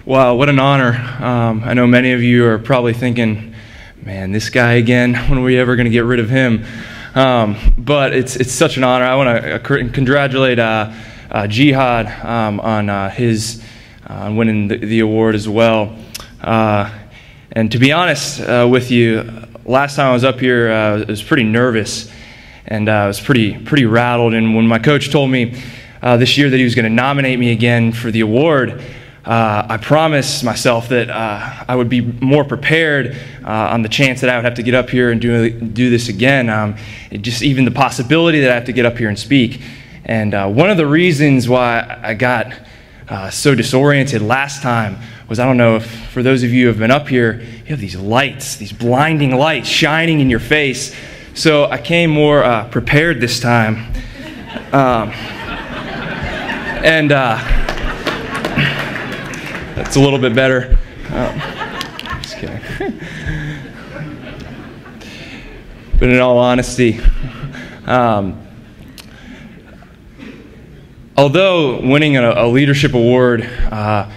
Wow, what an honor. I know many of you are probably thinking, man, this guy again, when are we ever going to get rid of him? But it's such an honor. I want to congratulate Jihad on his winning the award as well. And to be honest with you, last time I was up here, I was pretty nervous, and I was pretty rattled. And when my coach told me this year that he was going to nominate me again for the award, I promised myself that I would be more prepared on the chance that I would have to get up here and do this again. Just even the possibility that I have to get up here and speak. And one of the reasons why I got so disoriented last time was, I don't know if for those of you who have been up here, you have these lights, these blinding lights shining in your face. So I came more prepared this time. That's a little bit better. Just kidding. But in all honesty, although winning a leadership award, I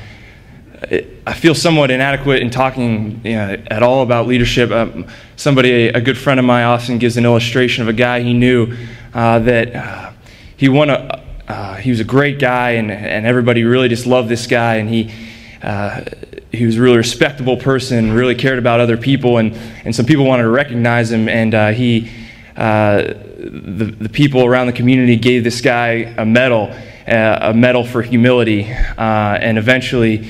feel somewhat inadequate in talking at all about leadership. A good friend of mine often gives an illustration of a guy he knew that he was a great guy, and everybody really just loved this guy, and he was a really respectable person, really cared about other people, and some people wanted to recognize him, and the people around the community gave this guy a medal for humility, and eventually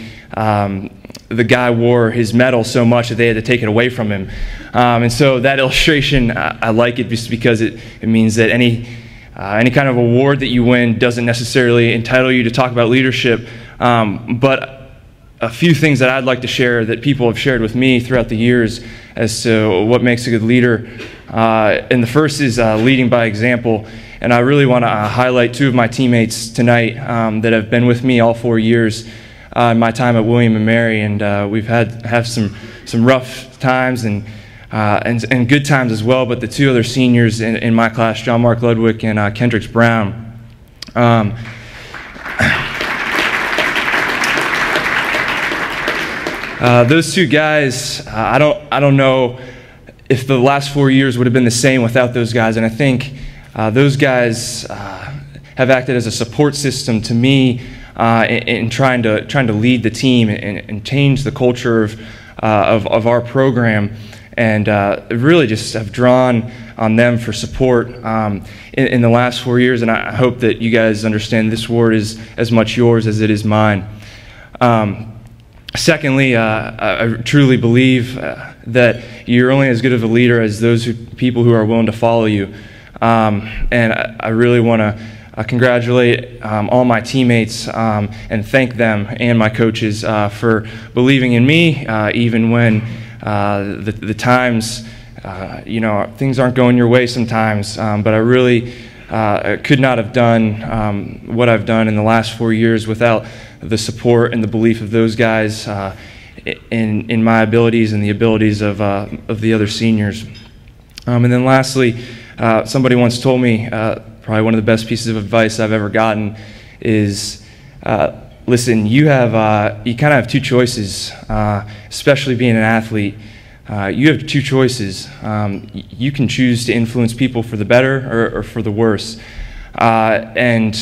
the guy wore his medal so much that they had to take it away from him. And so that illustration, I like it just because it means that any kind of award that you win doesn't necessarily entitle you to talk about leadership, but a few things that I'd like to share that people have shared with me throughout the years as to what makes a good leader. And the first is leading by example. And I really want to highlight two of my teammates tonight that have been with me all 4 years in my time at William & Mary. And we've had some rough times and good times as well. But the two other seniors in my class, John Mark Ludwig and Kendricks Brown, those two guys, I don't know if the last 4 years would have been the same without those guys, and I think those guys have acted as a support system to me in trying to lead the team and change the culture of our program, and really just have drawn on them for support in the last 4 years, and I hope that you guys understand this award is as much yours as it is mine. Secondly, I truly believe that you're only as good of a leader as those people who are willing to follow you. And I really want to congratulate all my teammates and thank them and my coaches for believing in me, even when the times, things aren't going your way sometimes. But I really could not have done what I've done in the last 4 years without the support and the belief of those guys in my abilities and the abilities of the other seniors. And then lastly, somebody once told me, probably one of the best pieces of advice I've ever gotten is, listen, you kind of have two choices, especially being an athlete. You have two choices. You can choose to influence people for the better or for the worse. And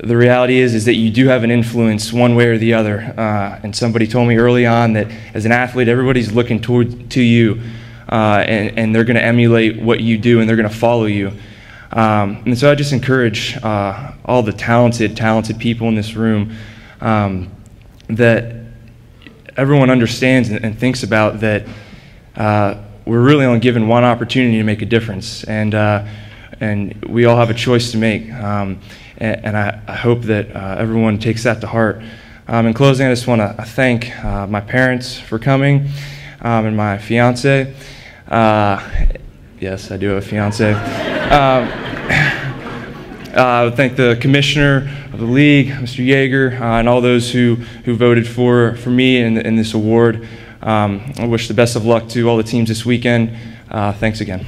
the reality is that you do have an influence one way or the other. And somebody told me early on that as an athlete, everybody's looking to you, and they're going to emulate what you do, and they're going to follow you. And so I just encourage all the talented people in this room that everyone understands and thinks about that we're really only given one opportunity to make a difference, and we all have a choice to make. And I hope that everyone takes that to heart. In closing, I just want to thank my parents for coming, and my fiance. Yes, I do have a fiance. I would thank the commissioner of the league, Mr. Yeager, and all those who voted for me in this award. I wish the best of luck to all the teams this weekend. Thanks again.